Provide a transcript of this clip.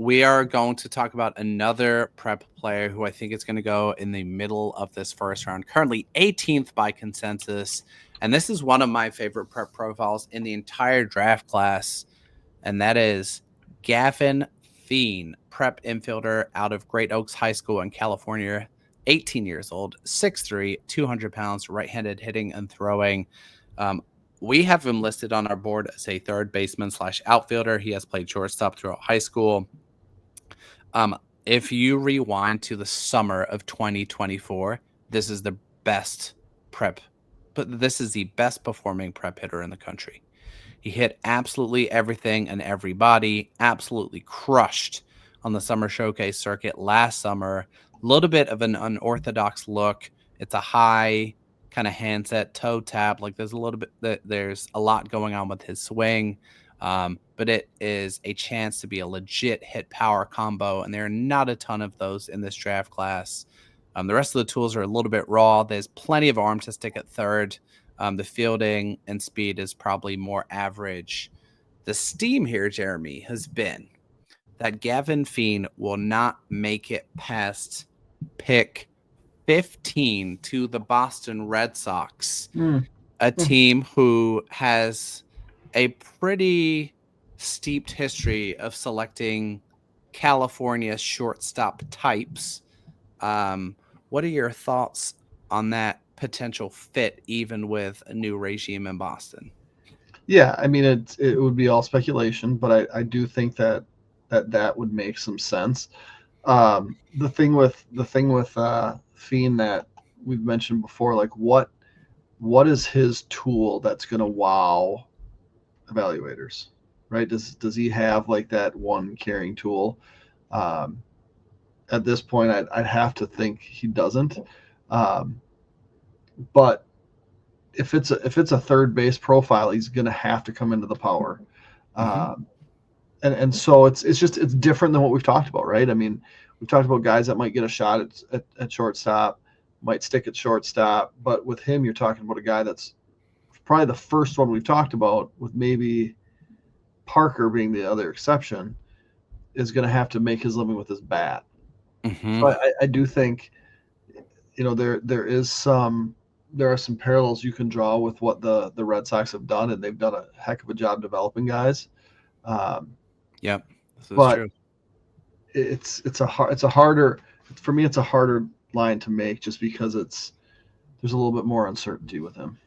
we are going to talk about another prep player who I think is going to go in the middle of this first round, currently 18th by consensus. And this is one of my favorite prep profiles in the entire draft class, and that is Gavin Fien, prep infielder out of Great Oaks High School in California, 18 years old, 6'3", 200 pounds, right-handed hitting and throwing. We have him listed on our board as a third baseman / outfielder. He has played shortstop throughout high school. If you rewind to the summer of 2024, this is the best prep, but this is the best performing prep hitter in the country. He hit absolutely everything and everybody, absolutely crushed on the summer showcase circuit last summer. A little bit of an unorthodox look. It's a high kind of handset toe tap. Like there's a lot going on with his swing. But it is a chance to be a legit hit power combo, and there are not a ton of those in this draft class. The rest of the tools are a little bit raw. There's plenty of arm to stick at third. The fielding and speed is probably more average. The steam here, Jeremy, has been that Gavin Fien will not make it past pick 15 to the Boston Red Sox, a team who has a pretty steeped history of selecting California shortstop types. What are your thoughts on that potential fit, even with a new regime in Boston? Yeah, I mean, it would be all speculation, but I do think that would make some sense. The thing with Fien that we've mentioned before, like what is his tool that's going to wow evaluators, right? Does he have like that one carrying tool? At this point, I'd have to think he doesn't. But if it's a third base profile, he's going to have to come into the power. And so it's different than what we've talked about, right? I mean, we've talked about guys that might get a shot at shortstop, might stick at shortstop, but with him, you're talking about a guy that's probably the first one we've talked about, with maybe Parker being the other exception, is going to have to make his living with his bat. So I do think, there are some parallels you can draw with what the Red Sox have done, and they've done a heck of a job developing guys. Yep, this is but true. It's a harder for me. It's a harder line to make just because there's a little bit more uncertainty with him.